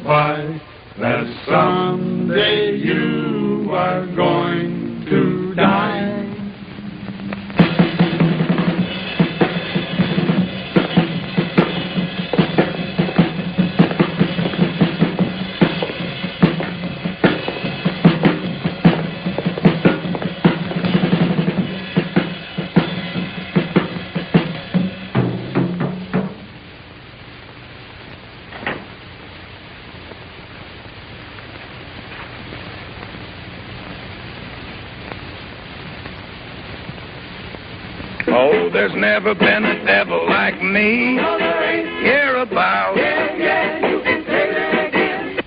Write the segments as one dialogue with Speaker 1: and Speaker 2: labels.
Speaker 1: why that someday you are going to die.
Speaker 2: Oh, there's never been a devil like me. Hear about.
Speaker 1: Yeah, yeah, you can say that again.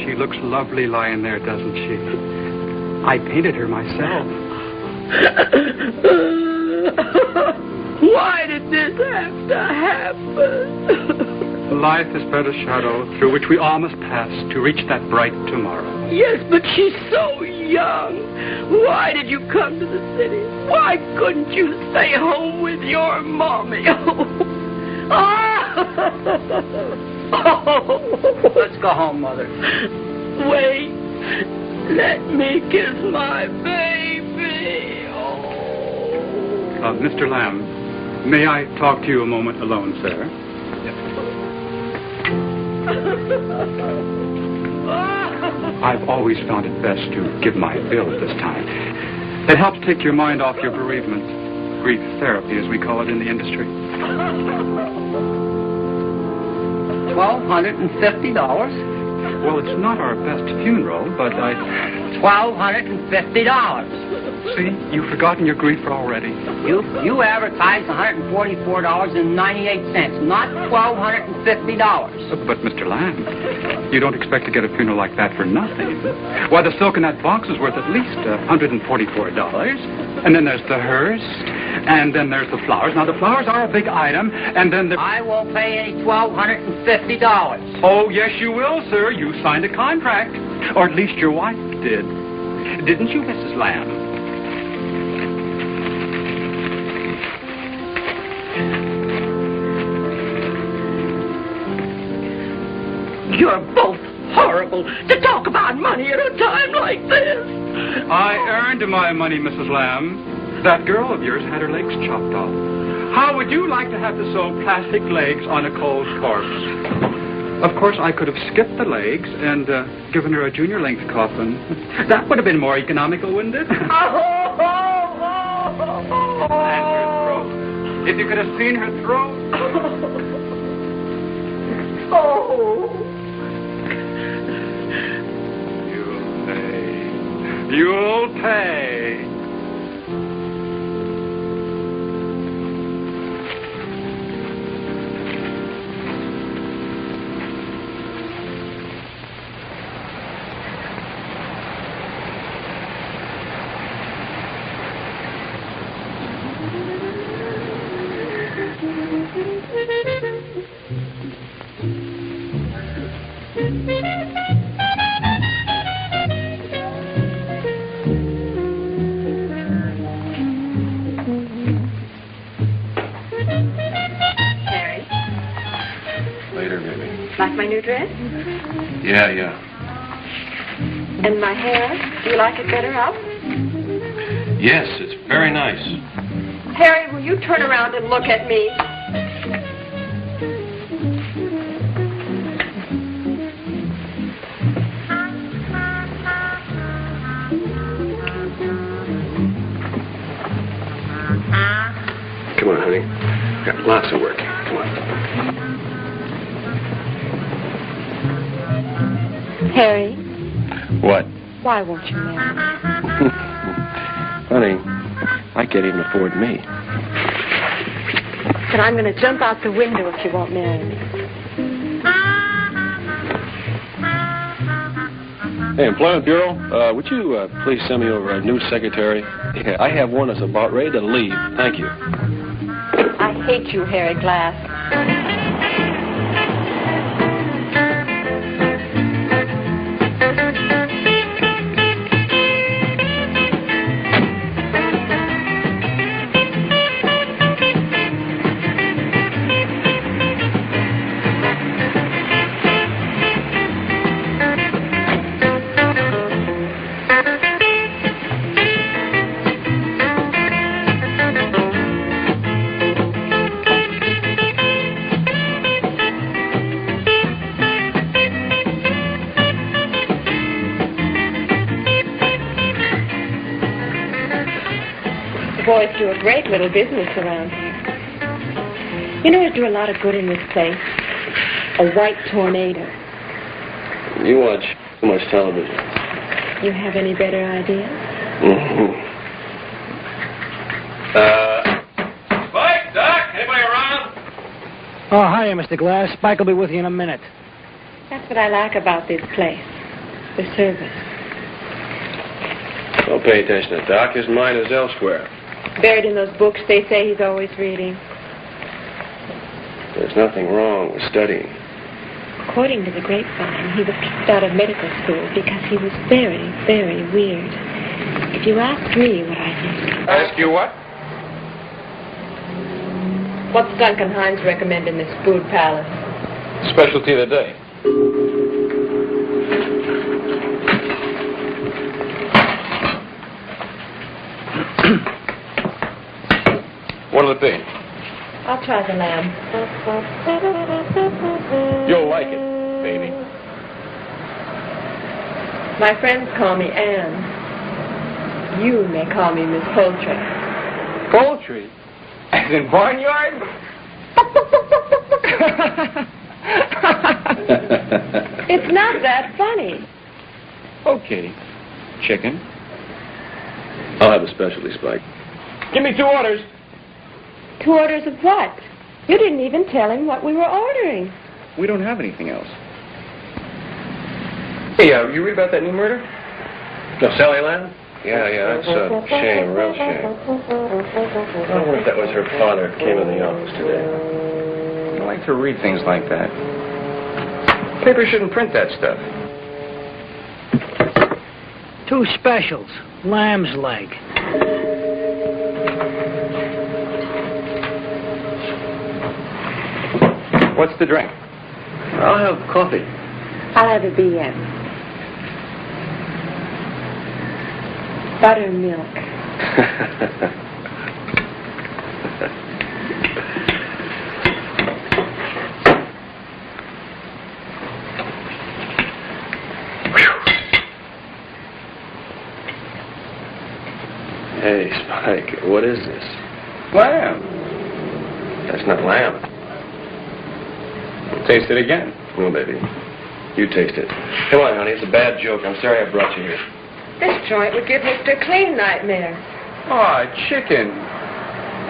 Speaker 3: She looks lovely lying there, doesn't she? I painted her myself.
Speaker 4: Why did this have to happen?
Speaker 3: Life is but a shadow through which we all must pass to reach that bright tomorrow.
Speaker 4: Yes, but she's so young. Why did you come to the city? Why couldn't you stay home with your mommy?
Speaker 5: Let's go home, Mother.
Speaker 4: Wait. Let me kiss my baby. Oh.
Speaker 3: Mr. Lamb, may I talk to you a moment alone, sir? I've always found it best to give my bill at this time. It helps take your mind off your bereavement. Grief therapy, as we call it in the industry.
Speaker 5: $1,250.
Speaker 3: Well, it's not our best funeral, but
Speaker 5: $1,250.
Speaker 3: See, you've forgotten your grief already.
Speaker 5: You advertised $144.98, not $1,250.
Speaker 3: But, Mr. Lamb, you don't expect to get a funeral like that for nothing. Why, the silk in that box is worth at least $144. And then there's the hearse, and then there's the flowers. Now, the flowers are a big item, and then
Speaker 5: I won't pay any $1,250.
Speaker 3: Oh, yes, you will, sir. You signed a contract. Or at least your wife did. Didn't you, Mrs. Lamb?
Speaker 4: You're both horrible to talk about money at a time like this.
Speaker 3: I earned my money, Mrs. Lamb. That girl of yours had her legs chopped off. How would you like to have to sew plastic legs on a cold corpse? Of course, I could have skipped the legs and given her a junior-length coffin. That would have been more economical, wouldn't it? And her throat. If you could have seen her throat. You'll pay.
Speaker 6: Like my new dress?
Speaker 7: Yeah.
Speaker 6: And my hair? Do you like it better up?
Speaker 7: Yes, it's very nice.
Speaker 6: Harry, will you turn around and look at me?
Speaker 7: Come on, honey. Got lots of work. Come on.
Speaker 6: Harry,
Speaker 7: What?
Speaker 6: why won't you marry me?
Speaker 7: Honey, I can't even afford me.
Speaker 6: But I'm going to jump out the window if you won't marry me.
Speaker 7: Hey, Employment Bureau, would you please send me over a new secretary? Yeah, I have one that's about ready to leave. Thank you.
Speaker 6: I hate you, Harry Glass. The boys do a great little business around here. You know who'd do a lot of good in this place? A white tornado.
Speaker 7: You watch too much television.
Speaker 6: You have any better ideas?
Speaker 7: Spike, Doc, anybody around?
Speaker 8: Oh, hiya, Mr. Glass. Spike will be with you in a minute.
Speaker 6: That's what I like about this place. The service.
Speaker 7: Don't pay attention to Doc. His mind is elsewhere.
Speaker 6: Buried in those books they say he's always reading.
Speaker 7: There's nothing wrong with studying.
Speaker 6: According to the grapevine, he was kicked out of medical school because he was very, very weird. If you ask me what I think...
Speaker 2: Ask you what?
Speaker 6: What's Duncan Hines recommend in this food palace?
Speaker 2: Specialty of the day. What'll it be?
Speaker 6: I'll try the lamb.
Speaker 2: You'll like it, baby.
Speaker 6: My friends call me Anne. You may call me Miss Poultry.
Speaker 2: Poultry? As in barnyard?
Speaker 6: It's not that funny.
Speaker 2: Okay. Chicken.
Speaker 7: I'll have a specialty, Spike.
Speaker 2: Give me 2 orders.
Speaker 6: 2 orders of what? You didn't even tell him what we were ordering.
Speaker 2: We don't have anything else. Hey, you read about that new murder?
Speaker 7: No, Sally Lamb? Yeah, that's a shame, real shame. I wonder if that was her father who came in the office today.
Speaker 2: I like to read things like that. Paper shouldn't print that stuff.
Speaker 8: 2 specials. Lamb's leg.
Speaker 2: What's the drink?
Speaker 7: I'll have coffee.
Speaker 6: I'll have a BM. Buttermilk.
Speaker 7: Hey, Spike, what is this?
Speaker 2: Lamb.
Speaker 7: That's not lamb.
Speaker 2: Taste it again.
Speaker 7: No, baby. You taste it. Come on, honey. It's a bad joke. I'm sorry I brought you here.
Speaker 6: This joint would give Mr. Clean nightmares.
Speaker 2: Aw, chicken.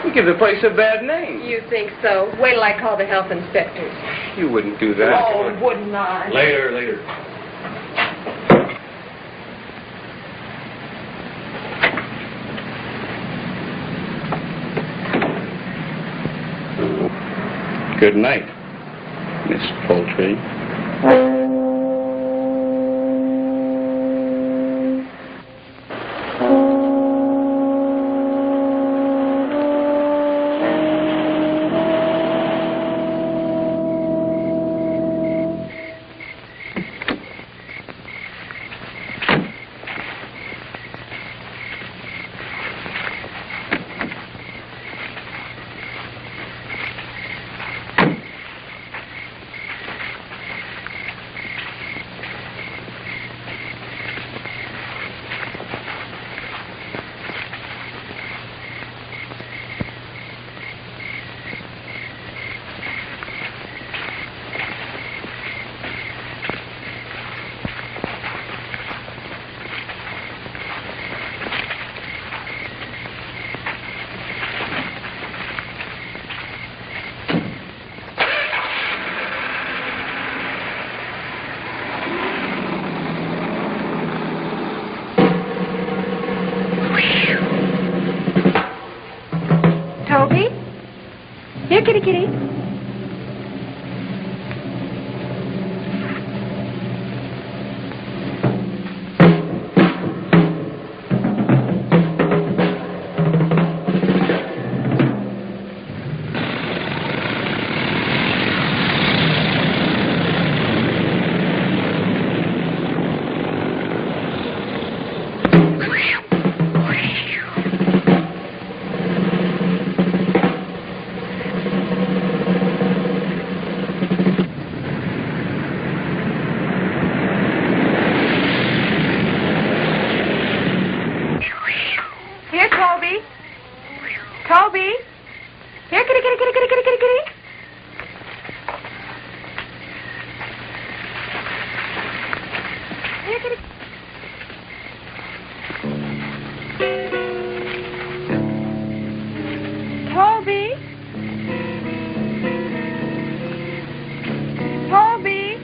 Speaker 2: You give the place a bad name.
Speaker 6: You think so? Wait till I call the health inspectors.
Speaker 2: You wouldn't do that.
Speaker 6: Oh, wouldn't I?
Speaker 7: Later.
Speaker 2: Good night, Miss Poultry.
Speaker 6: Toby? Toby?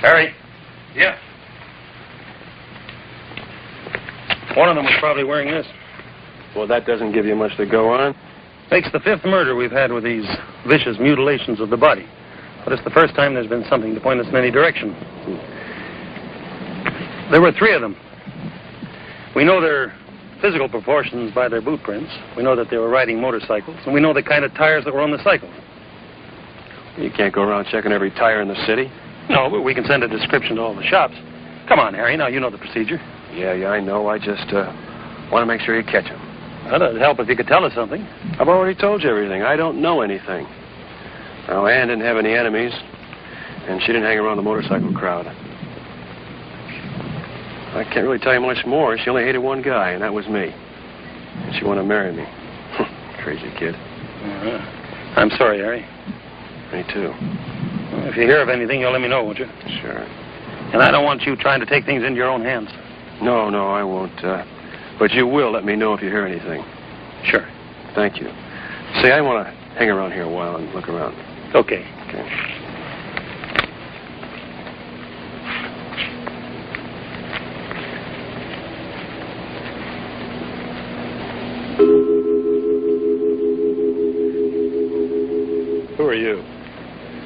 Speaker 2: Harry,
Speaker 7: Yeah.
Speaker 2: one of them was probably wearing this.
Speaker 7: Well, that doesn't give you much to go on.
Speaker 2: Makes the fifth murder we've had with these vicious mutilations of the body. But it's the first time there's been something to point us in any direction. There were 3 of them. We know their physical proportions by their boot prints. We know that they were riding motorcycles. And we know the kind of tires that were on the cycle.
Speaker 7: You can't go around checking every tire in the city.
Speaker 2: No, but we can send a description to all the shops. Come on, Harry. Now, you know the procedure.
Speaker 7: Yeah, I know. I just want to make sure you catch him.
Speaker 2: Well, it'd help if you could tell us something.
Speaker 7: I've already told you everything. I don't know anything. Now, Ann didn't have any enemies, and she didn't hang around the motorcycle crowd. I can't really tell you much more. She only hated one guy, and that was me. And she wanted to marry me. Crazy kid.
Speaker 2: I'm sorry, Harry.
Speaker 7: Me too.
Speaker 2: Well, if you hear of anything, you'll let me know, won't you?
Speaker 7: Sure.
Speaker 2: And I don't want you trying to take things into your own hands.
Speaker 7: No, I won't. But you will let me know if you hear anything.
Speaker 2: Sure.
Speaker 7: Thank you. Say, I want to hang around here a while and look around.
Speaker 2: Okay.
Speaker 7: Okay.
Speaker 3: Who are you?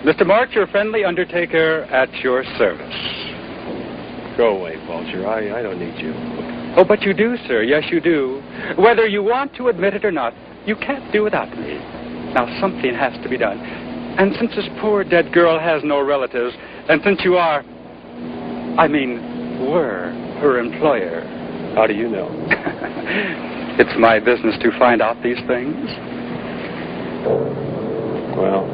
Speaker 3: Mr. March, your friendly undertaker at your service.
Speaker 7: Go away, Vulture. I don't need you.
Speaker 3: Oh, but you do, sir. Yes, you do. Whether you want to admit it or not, you can't do without me. Now, something has to be done. And since this poor dead girl has no relatives, and since you were her employer.
Speaker 7: How do you know?
Speaker 3: It's my business to find out these things.
Speaker 7: Well,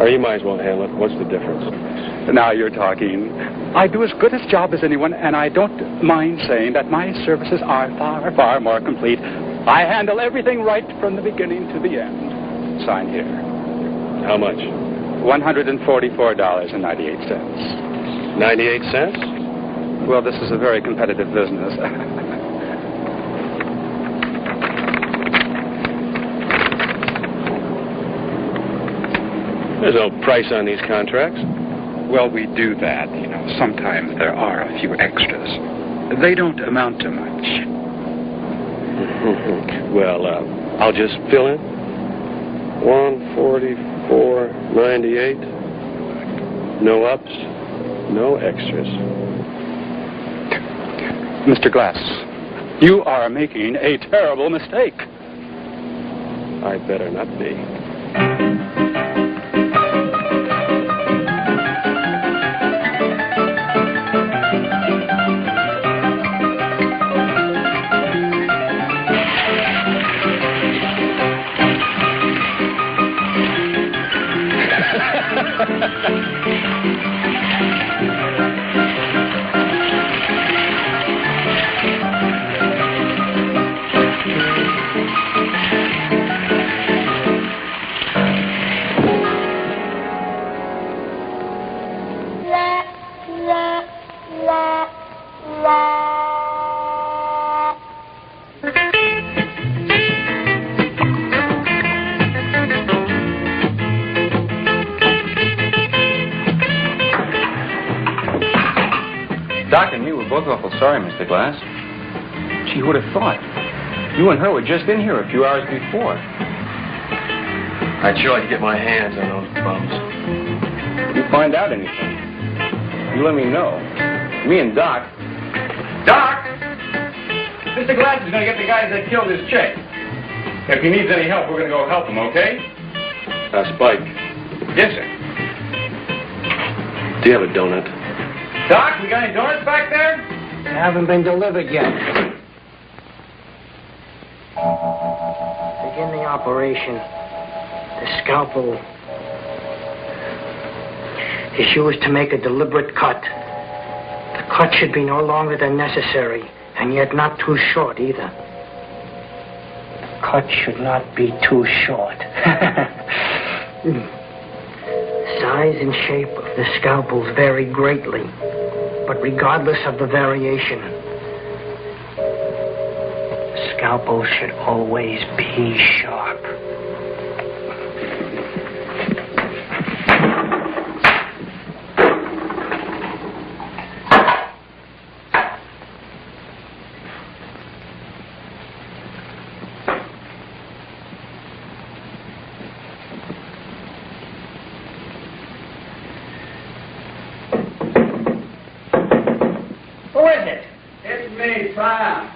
Speaker 7: or you might as well handle it. What's the difference?
Speaker 3: Now you're talking. I do as good a job as anyone, and I don't mind saying that my services are far, far more complete. I handle everything right from the beginning to the end. Sign here.
Speaker 7: How much?
Speaker 3: $144.98.
Speaker 7: 98 cents?
Speaker 3: Well, this is a very competitive business.
Speaker 7: There's no price on these contracts.
Speaker 3: Well, we do that, you know. Sometimes there are a few extras. They don't amount to much.
Speaker 7: Well, I'll just fill in. 144.98. No ups, no extras.
Speaker 3: Mr. Glass, you are making a terrible mistake.
Speaker 7: I better not be.
Speaker 9: Doc and me were both awful sorry, Mr. Glass. Gee, who'd have thought? You and her were just in here a few hours before.
Speaker 7: I'd sure like to get my hands on those bums.
Speaker 9: If you find out anything, you let me know. Me and Doc. Doc! Mr. Glass is going to get the guys that killed his chick. If he needs any help, we're going to go help him, okay?
Speaker 7: Spike,
Speaker 9: Yes, sir.
Speaker 7: do you have a donut?
Speaker 9: Doc, we got any donuts back there?
Speaker 8: They haven't been delivered yet. Begin the operation. The scalpel is used to make a deliberate cut. The cut should be no longer than necessary, and yet not too short either. The cut should not be too short. Size and shape of the scalpels vary greatly, but regardless of the variation, the scalpel should always be sharp.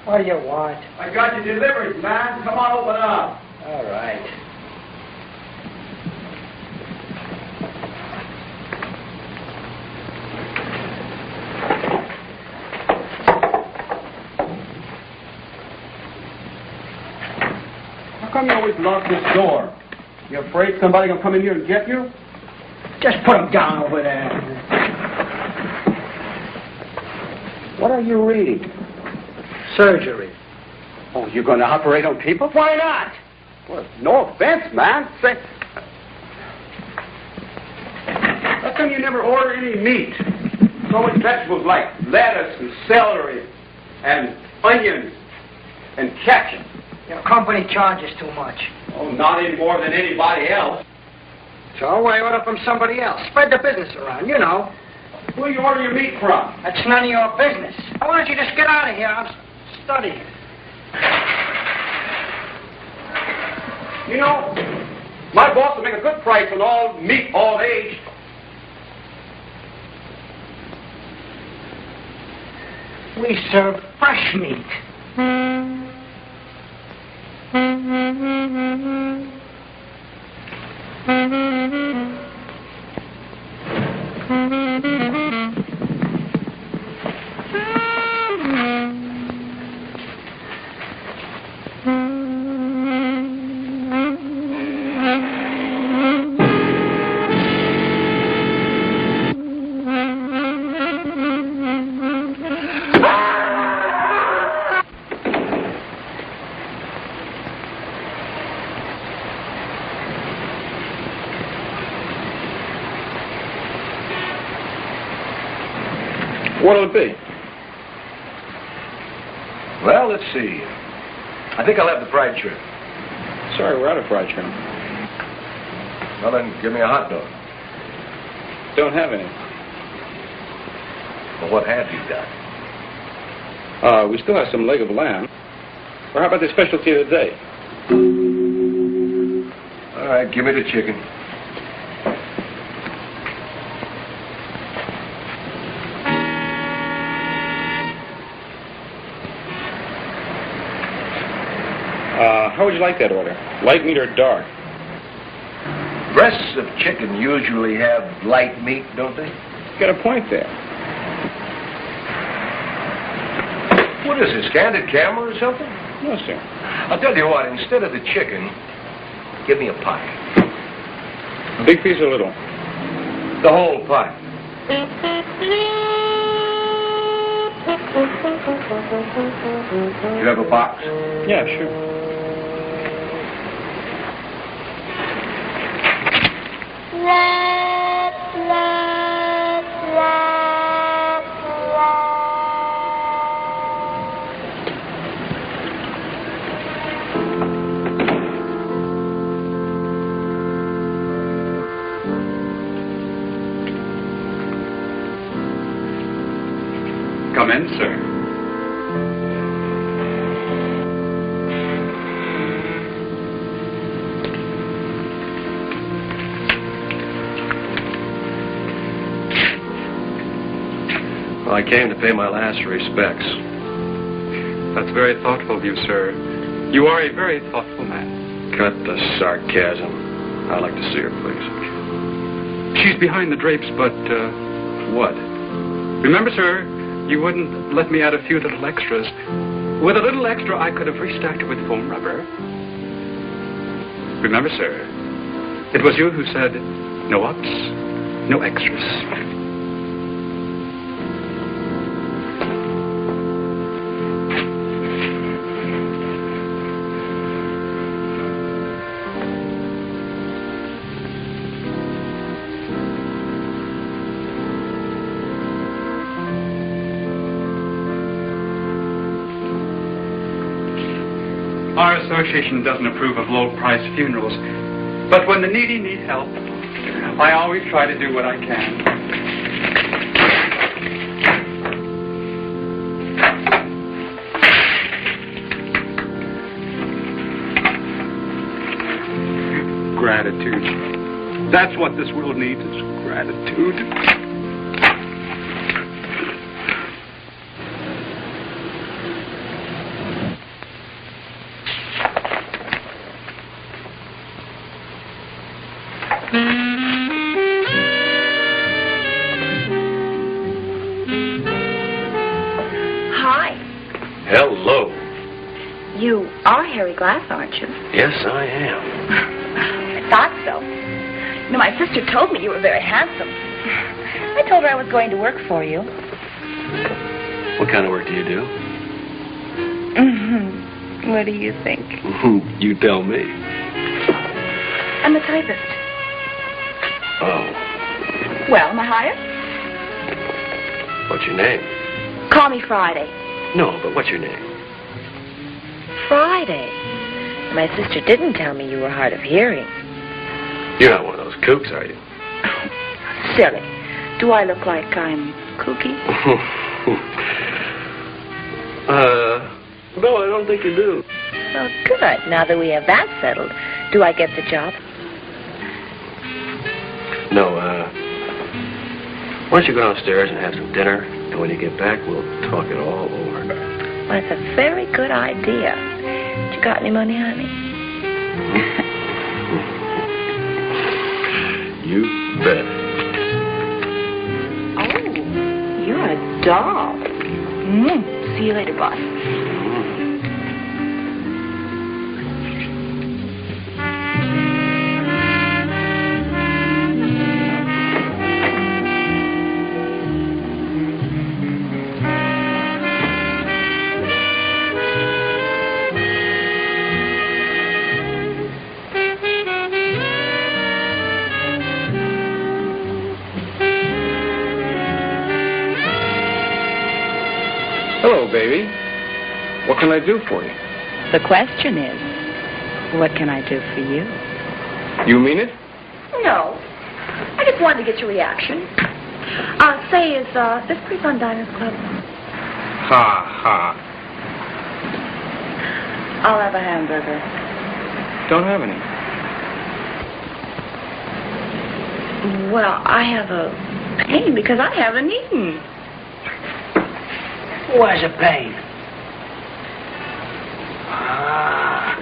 Speaker 8: What do you want?
Speaker 3: I got you delivered, man. Come on, open up.
Speaker 8: All right.
Speaker 3: How come you always lock this door? You afraid somebody gonna come in here and get you?
Speaker 8: Just put him down over there.
Speaker 3: What are you reading?
Speaker 8: Surgery.
Speaker 3: Oh, you're gonna operate on people?
Speaker 8: Why not?
Speaker 3: Well, no offense, man. Say, how come you never order any meat? So much vegetables like lettuce and celery and onions and ketchup.
Speaker 8: Your company charges too much.
Speaker 3: Oh, not any more than anybody else.
Speaker 8: So why order from somebody else? Spread the business around, you know.
Speaker 3: Who do you order your meat from?
Speaker 8: That's none of your business. Why don't you just get out of here? I'm studying.
Speaker 3: You know, my boss will make a good price on all meat, all age.
Speaker 8: We serve fresh meat.
Speaker 3: What'll it be?
Speaker 7: Well, let's see. I think I'll have the fried shrimp.
Speaker 3: Sorry, we're out of fried shrimp.
Speaker 7: Well, then give me a hot dog.
Speaker 3: Don't have any.
Speaker 7: Well, what have you got?
Speaker 3: We still have some leg of lamb. Or how about the specialty of the day?
Speaker 7: All right. right, give me the chicken.
Speaker 9: How would you like that order? Light meat or dark?
Speaker 7: Breasts of chicken usually have light meat, don't they?
Speaker 9: You got a point there.
Speaker 7: What is this, candid camera or something?
Speaker 9: No, sir.
Speaker 7: I'll tell you what, instead of the chicken, give me a pie.
Speaker 9: A big piece or little?
Speaker 7: The whole pie. You have a box?
Speaker 9: Yeah, sure.
Speaker 3: Come in, sir.
Speaker 7: Well, I came to pay my last respects.
Speaker 3: That's very thoughtful of you, sir. You are a very thoughtful man.
Speaker 7: Cut the sarcasm. I'd like to see her, please.
Speaker 3: She's behind the drapes, but,
Speaker 7: What?
Speaker 3: remember, sir, you wouldn't let me add a few little extras. With a little extra, I could have restacked it with foam rubber. Remember, sir, it was you who said, no ups, no extras. Our association doesn't approve of low-priced funerals, but when the needy need help, I always try to do what I can. Gratitude. That's what this world needs, is gratitude.
Speaker 6: Hi.
Speaker 7: Hello.
Speaker 6: You are Harry Glass, aren't you?
Speaker 7: Yes, I am.
Speaker 6: I thought so. You know, my sister told me you were very handsome. I told her I was going to work for you.
Speaker 7: What kind of work do you do?
Speaker 6: What do you think?
Speaker 7: You tell me.
Speaker 6: I'm a typist.
Speaker 7: Oh.
Speaker 6: Well, am I hired?
Speaker 7: What's your name?
Speaker 6: Call me Friday.
Speaker 7: No, but what's your name?
Speaker 6: Friday? My sister didn't tell me you were hard of hearing.
Speaker 7: You're not one of those kooks, are you?
Speaker 6: Silly. Do I look like I'm kooky?
Speaker 7: No, I don't think you do.
Speaker 6: Well, good. Now that we have that settled, do I get the job?
Speaker 7: No, why don't you go downstairs and have some dinner, and when you get back, we'll talk it all over.
Speaker 6: Well, that's a very good idea. You got any money, honey?
Speaker 7: You bet.
Speaker 6: Oh, you're a doll. See you later, boss.
Speaker 9: Hello, baby. What can I do for you?
Speaker 4: The question is, what can I do for you?
Speaker 9: You mean it?
Speaker 6: No. I just wanted to get your reaction. Say, is this pretty fun Diners Club?
Speaker 9: Ha, ha.
Speaker 4: I'll have a hamburger.
Speaker 9: Don't have any.
Speaker 4: Well, I have a pain because I haven't eaten.
Speaker 8: Who has a pain? Ah.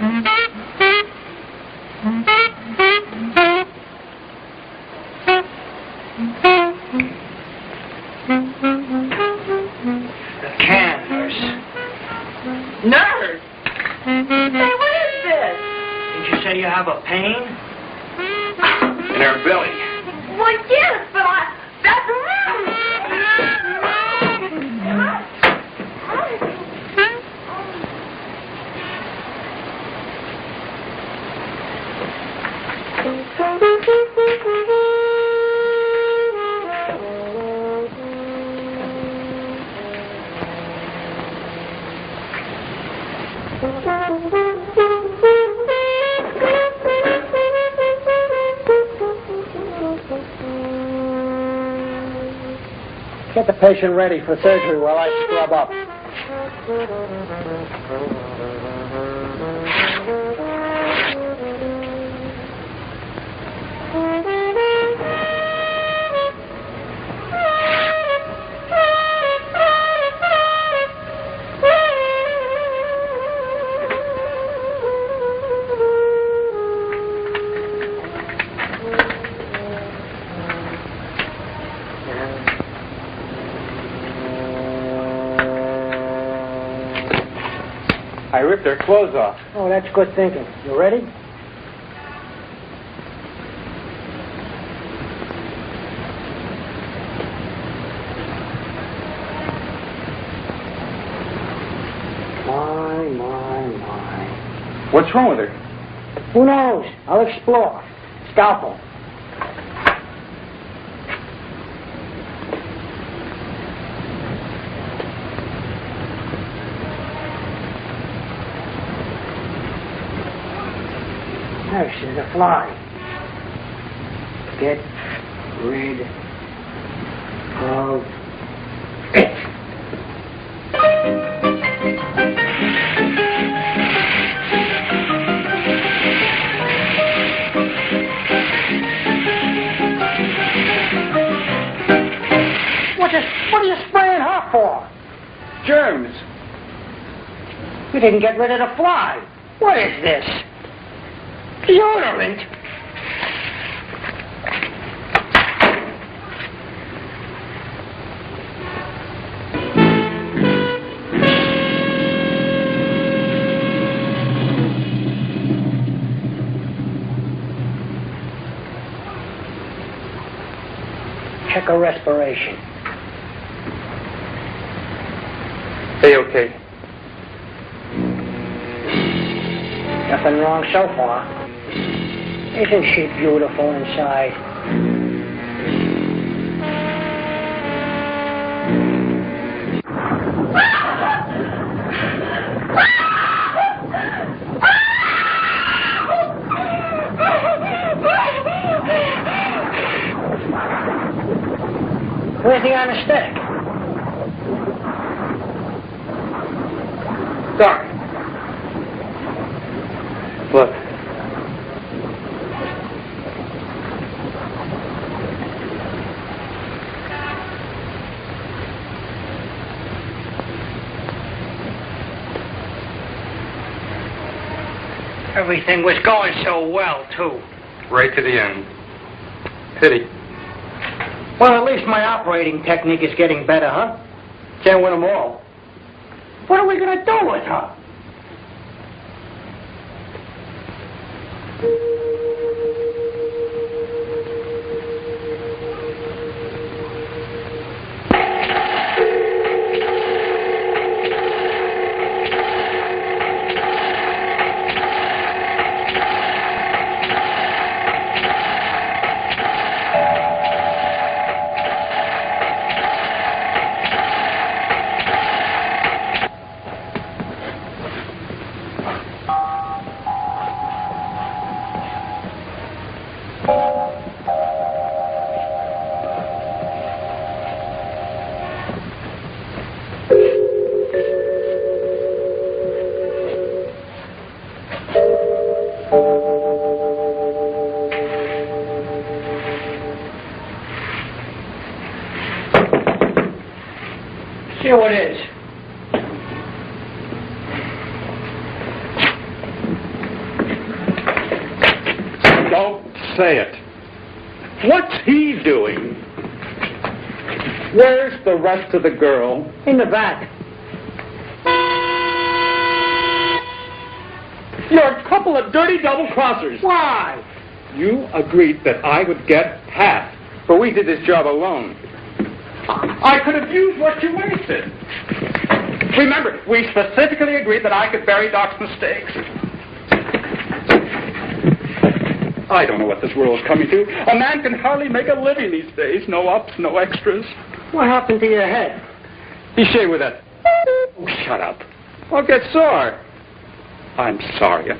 Speaker 8: The canvas.
Speaker 4: Nurse! Hey, what is this?
Speaker 8: Didn't you say you have a pain?
Speaker 9: In her belly.
Speaker 4: Well, yes, but that's...
Speaker 8: Get the patient ready for surgery while I scrub up.
Speaker 9: I ripped her clothes off.
Speaker 8: Oh, that's good thinking. You ready? My.
Speaker 9: What's wrong with her?
Speaker 8: Who knows? I'll explore. Scalpel. There, she's a fly. Get rid of it. What are you spraying her for?
Speaker 9: Germs.
Speaker 8: You didn't get rid of the fly. What is this? Deodorant? Check her respiration.
Speaker 9: A-okay.
Speaker 8: Nothing wrong so far. Isn't she beautiful inside? Where's the anesthetic?
Speaker 9: Doc. Look.
Speaker 8: Everything was going so well, too.
Speaker 9: Right to the end. Pity.
Speaker 8: Well, at least my operating technique is getting better, huh? Can't win them all. What are we going to do with her? Sure it is.
Speaker 3: Don't say it. What's he doing? Where's the rest of the girl?
Speaker 8: In the back.
Speaker 3: You're a couple of dirty double-crossers.
Speaker 8: Why?
Speaker 3: You agreed that I would get half, but we did this job alone. I could have used what you wasted. Remember, we specifically agreed that I could bury Doc's mistakes. I don't know what this world's coming to. A man can hardly make a living these days. No ups, no extras.
Speaker 8: What happened to your head?
Speaker 3: Be shaved with that. Oh, shut up. I'll get sore. I'm sorry.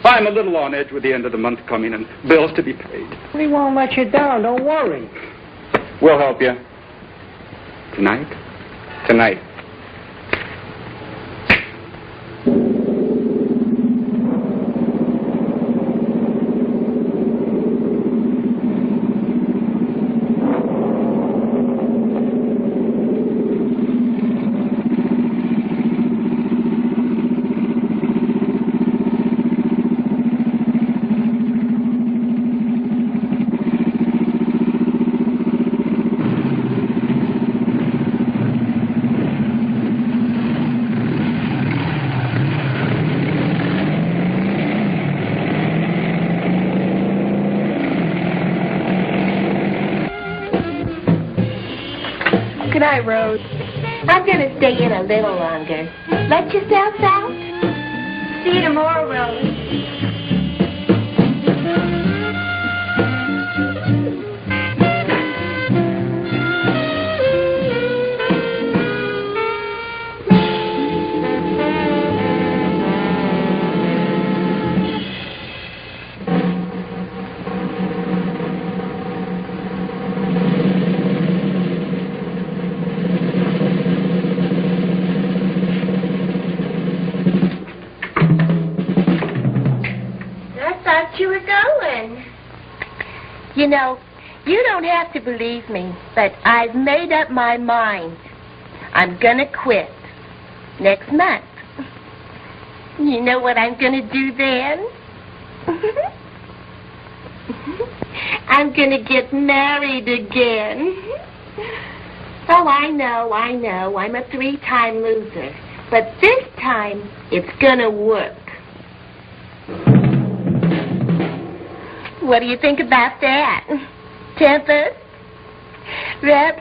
Speaker 3: I'm a little on edge with the end of the month coming and bills to be paid.
Speaker 8: We won't let you down. Don't worry.
Speaker 3: We'll help you. Tonight? Tonight.
Speaker 10: Good night, Rose.
Speaker 6: I'm going to stay in a little longer. Let yourself out. See you tomorrow, Rose. You were going. You know, you don't have to believe me, but I've made up my mind. I'm gonna quit next month. You know what I'm gonna do then? I'm gonna get married again. Oh, I know. I'm a 3-time loser. But this time, it's gonna work. What do you think about that? Tempest? Rep?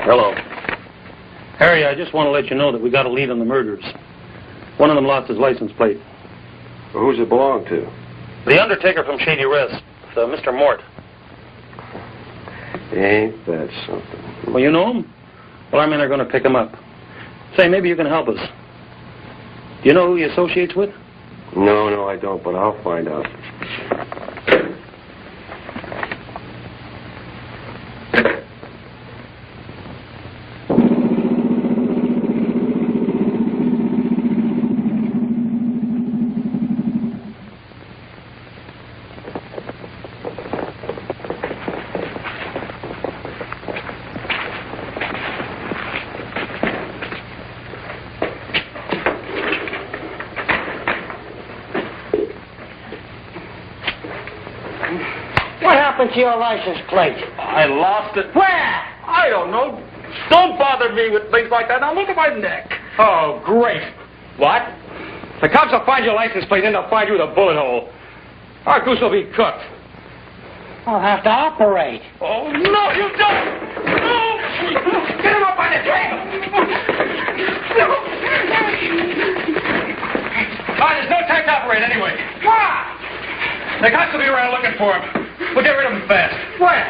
Speaker 2: Hello. Harry, I just want to let you know that we got a lead on the murderers. One of them lost his license plate.
Speaker 7: Well, who's it belong to?
Speaker 2: The undertaker from Shady Rest, Mr. Mort.
Speaker 7: Ain't that something?
Speaker 2: Well, you know him? Well, our men are going to pick him up. Say, maybe you can help us. Do you know who he associates with?
Speaker 7: No, I don't, but I'll find out.
Speaker 8: What happened to your license plate?
Speaker 3: I lost it.
Speaker 8: Where?
Speaker 3: I don't know. Don't bother me with things like that. Now look at my neck. Oh, great. What? The cops will find your license plate, then they'll find you with a bullet hole. Our goose will be cooked.
Speaker 8: I'll have to operate.
Speaker 3: Oh, no, you don't! No! Get him up on the table! There's no time to operate anyway. Why? The cops will be around looking for him. We'll get rid of him fast. Where?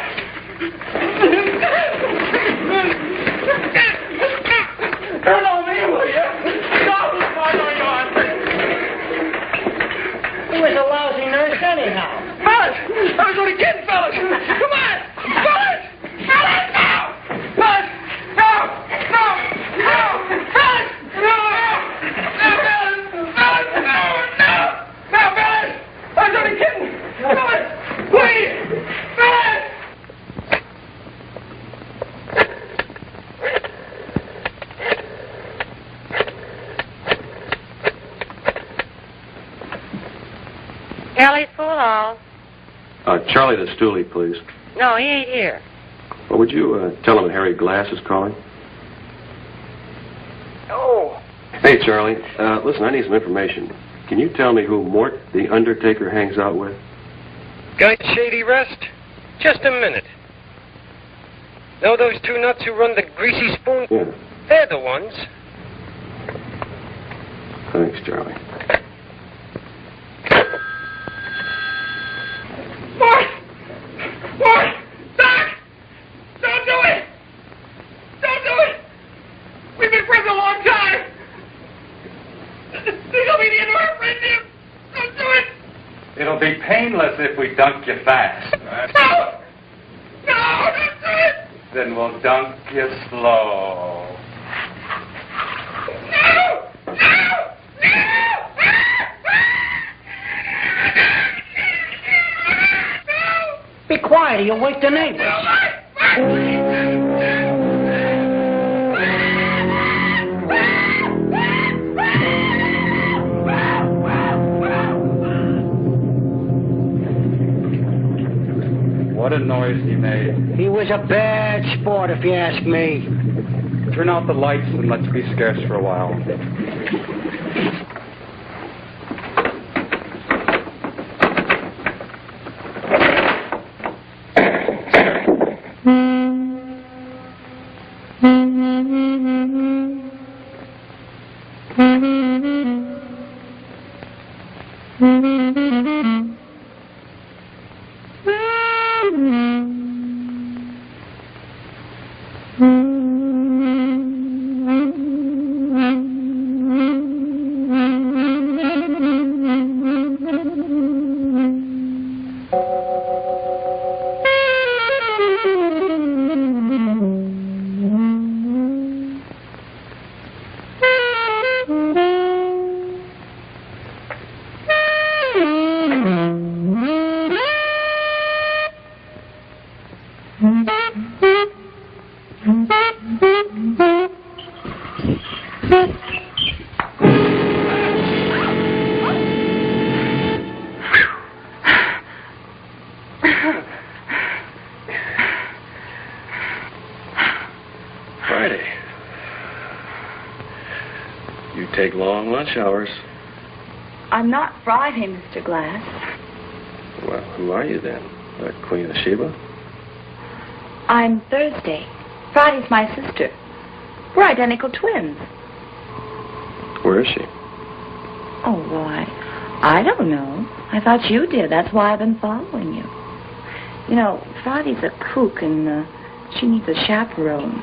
Speaker 3: Turn on me, will you? No!
Speaker 8: He was a lousy nurse anyhow.
Speaker 3: Fellas! I was only kidding, fellas! Come on! Fellas! Fellas, now! Fellas! No! No! No! Fellas! No! No, fellas! Fellas! No! No! No, fellas! I was only kidding! Fellas! Please! Fellas!
Speaker 11: Kelly's full hall.
Speaker 7: Charlie the stoolie, please.
Speaker 11: No, he ain't here.
Speaker 7: Well, would you tell him that Harry Glass is calling?
Speaker 11: Oh.
Speaker 7: Hey, Charlie. Listen, I need some information. Can you tell me who Mort the Undertaker hangs out with?
Speaker 12: Guy Shady Rest? Just a minute. Know those two nuts who run the Greasy Spoon?
Speaker 7: Yeah.
Speaker 12: They're the ones.
Speaker 7: Thanks, Charlie.
Speaker 3: What? Doc! Don't do it! Don't do it! We've been friends a long time! This'll be the end of our friendship! Don't do it! It'll be painless if we dunk you fast. No! No, don't do it! Then we'll dunk you slow. No! No!
Speaker 8: Be quiet or you'll wake the neighbors.
Speaker 3: What a noise he made.
Speaker 8: He was a bad sport, if you ask me.
Speaker 3: Turn out the lights and let's be scarce for a while.
Speaker 7: Friday. You take long lunch hours.
Speaker 10: I'm not Friday, Mr. Glass.
Speaker 7: Well, who are you then? The Queen of Sheba?
Speaker 10: I'm Thursday. Friday's my sister. We're identical twins.
Speaker 7: Where is she?
Speaker 10: Oh, why? I don't know. I thought you did. That's why I've been following you. You know, Friday's a kook and she needs a chaperone.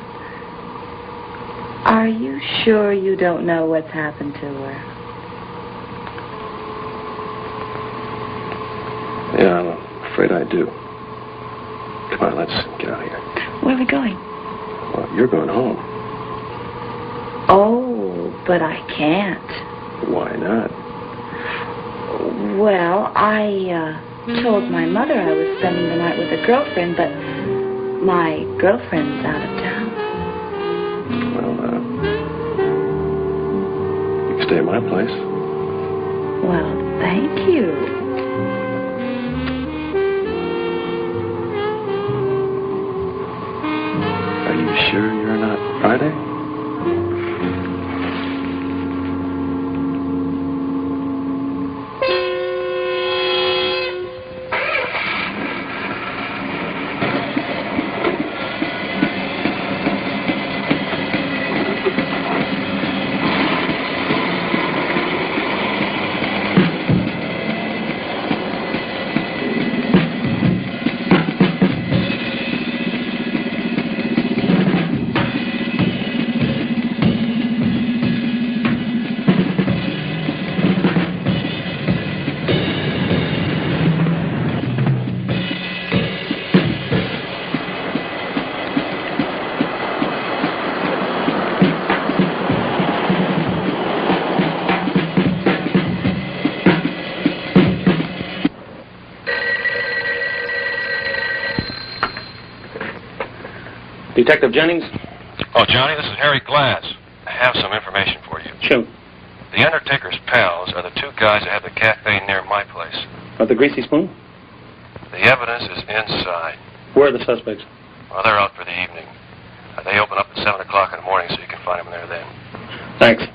Speaker 10: Are Are you sure you don't know what's happened to her?
Speaker 7: Yeah, I'm afraid I do. Come on, let's get out of here.
Speaker 10: Where are we going?
Speaker 7: Well, you're going home.
Speaker 10: Oh, but I can't.
Speaker 7: Why not?
Speaker 10: Well, I told my mother I was spending the night with a girlfriend, but my girlfriend's out of town.
Speaker 7: Well, you can stay at my place.
Speaker 10: Well, thank you.
Speaker 7: Are you sure you're not Friday?
Speaker 2: Detective Jennings?
Speaker 13: Oh, Johnny, this is Harry Glass. I have some information for you.
Speaker 2: Shoot.
Speaker 13: The undertaker's pals are the two guys that have the cafe near my place.
Speaker 2: Of the Greasy Spoon?
Speaker 13: The evidence is inside.
Speaker 2: Where are the suspects?
Speaker 13: Well, they're out for the evening. They open up at 7 o'clock in the morning, so you can find them there then.
Speaker 2: Thanks.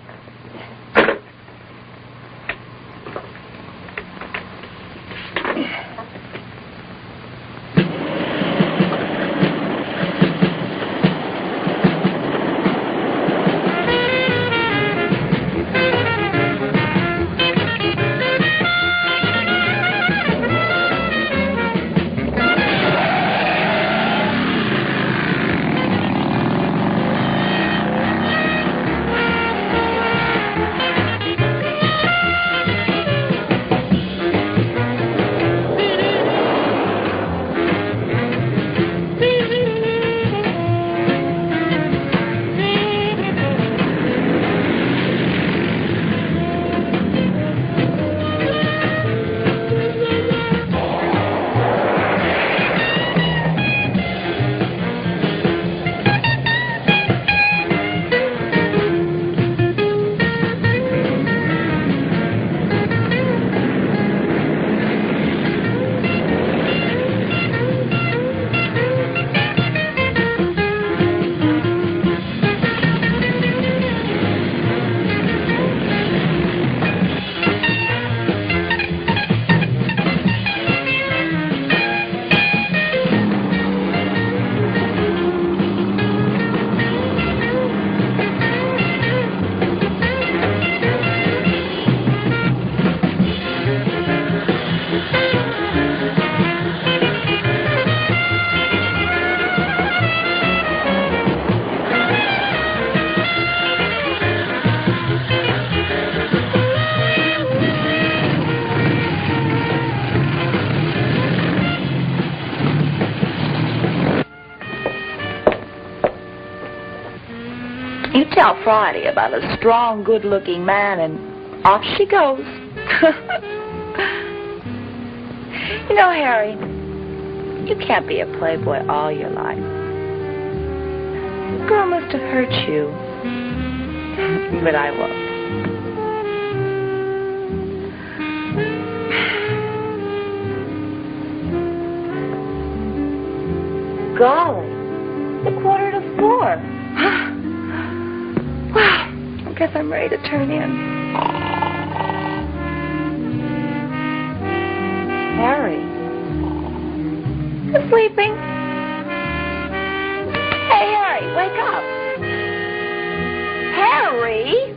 Speaker 10: You tell Friday about a strong, good-looking man, and off she goes. You know, Harry, you can't be a playboy all your life. The girl must have hurt you. But I won't. Golly, it's 3:45. Well, I guess I'm ready to turn in. Harry, you sleeping? Hey, Harry, wake up. Harry?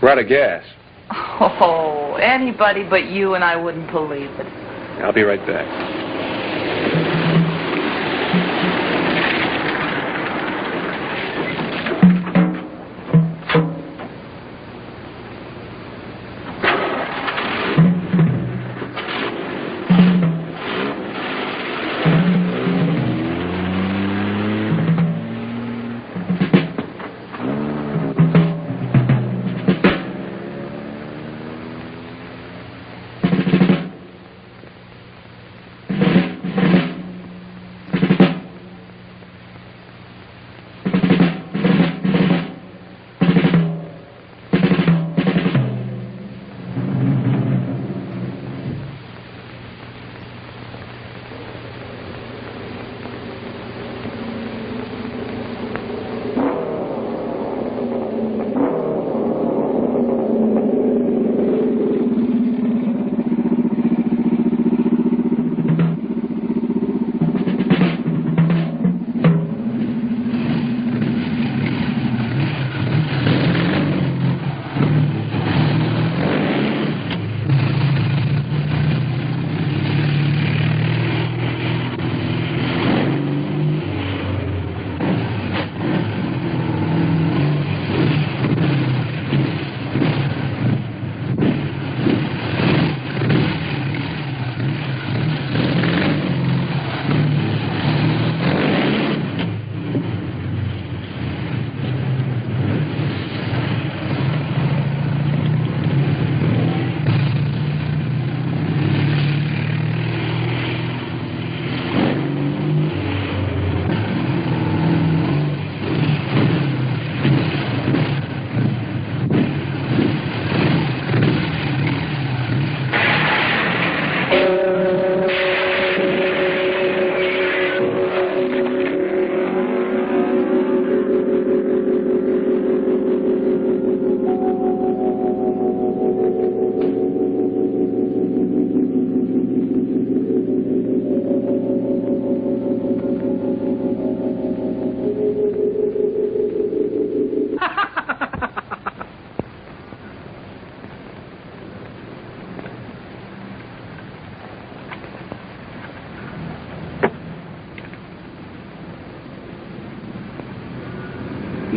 Speaker 7: We're out of gas.
Speaker 10: Oh, anybody but you and I wouldn't believe it.
Speaker 7: I'll be right back.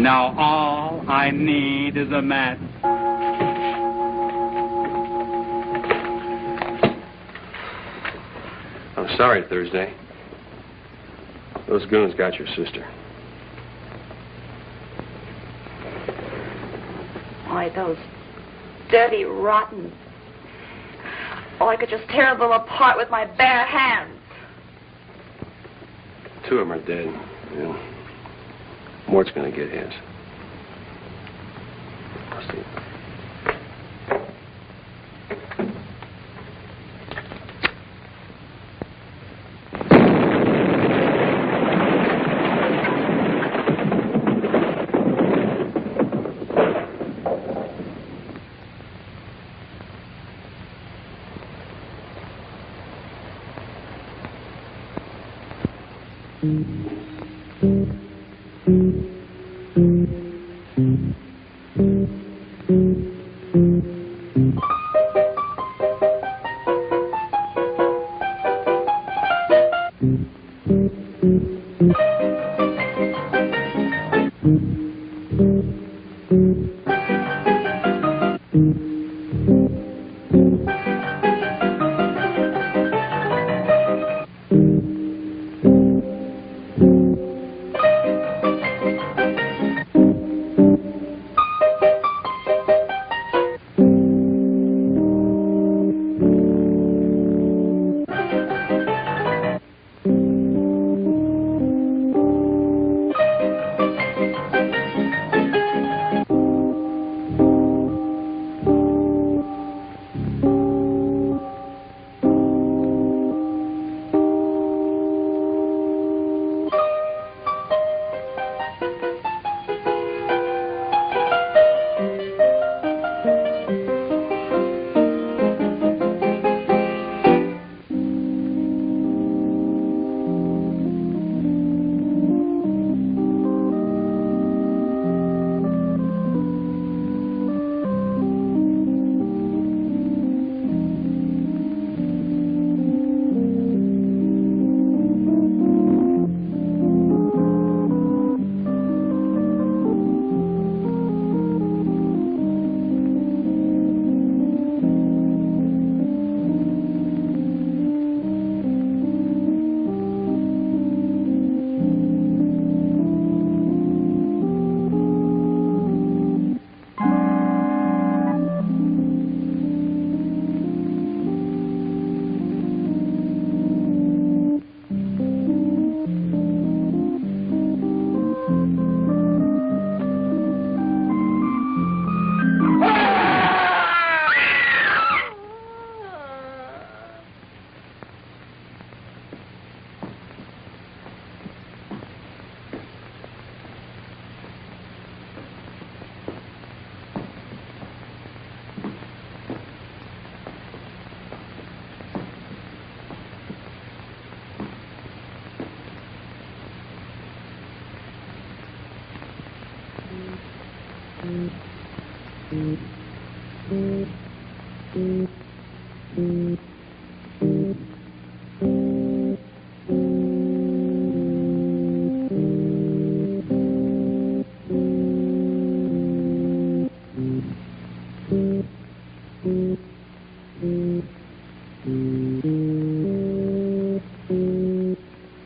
Speaker 3: Now all I need is a match.
Speaker 7: I'm sorry, Thursday. Those goons got your sister.
Speaker 10: Why, those dirty, rotten... Oh, I could just tear them apart with my bare hands.
Speaker 7: Two of them are dead. Yeah. Mort's gonna get his. I'll see.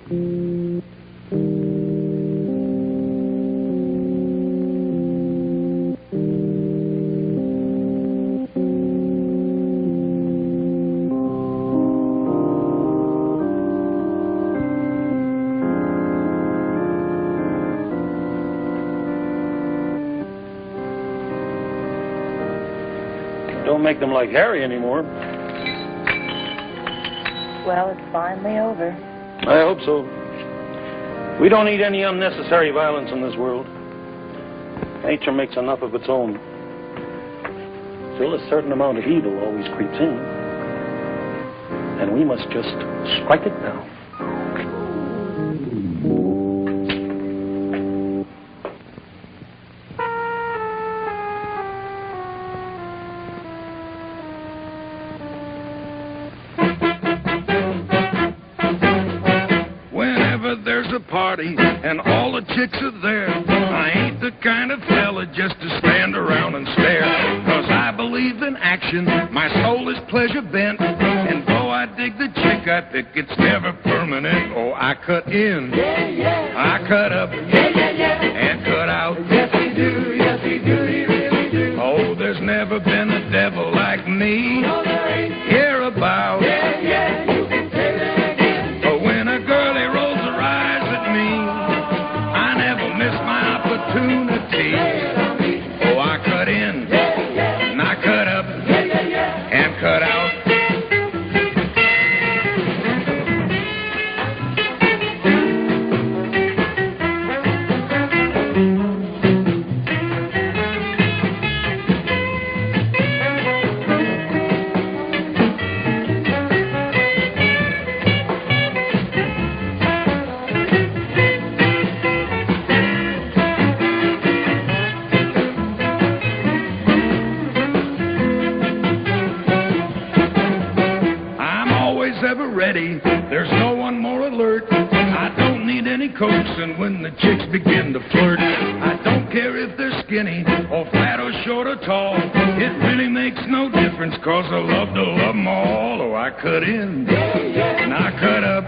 Speaker 2: Don't make them like Harry anymore.
Speaker 10: Well, it's finally over.
Speaker 2: I hope so. We don't need any unnecessary violence in this world. Nature makes enough of its own. Still, a certain amount of evil always creeps in. And we must just strike it down.
Speaker 1: There's a party and all the chicks are there. I ain't the kind of fella just to stand around and stare. 'Cause I believe in action, my soul is pleasure bent. And though I dig the chick I pick, it's never permanent. Oh, I cut in, I cut up, and cut out. Yes, he do, he really do. Oh, there's never been a devil like me. No, there ain't. Hereabout. You can say that again. But when a girlie rolls her eyes at me, I never miss my opportunity. Oh, I cut in, and I cut up, and cut out. Ever ready, there's no one more alert. I don't need any coaxing when the chicks begin to flirt. I don't care if they're skinny or fat or short or tall. It really makes no difference 'cause I love to love them all. Oh, I cut in, and I cut up,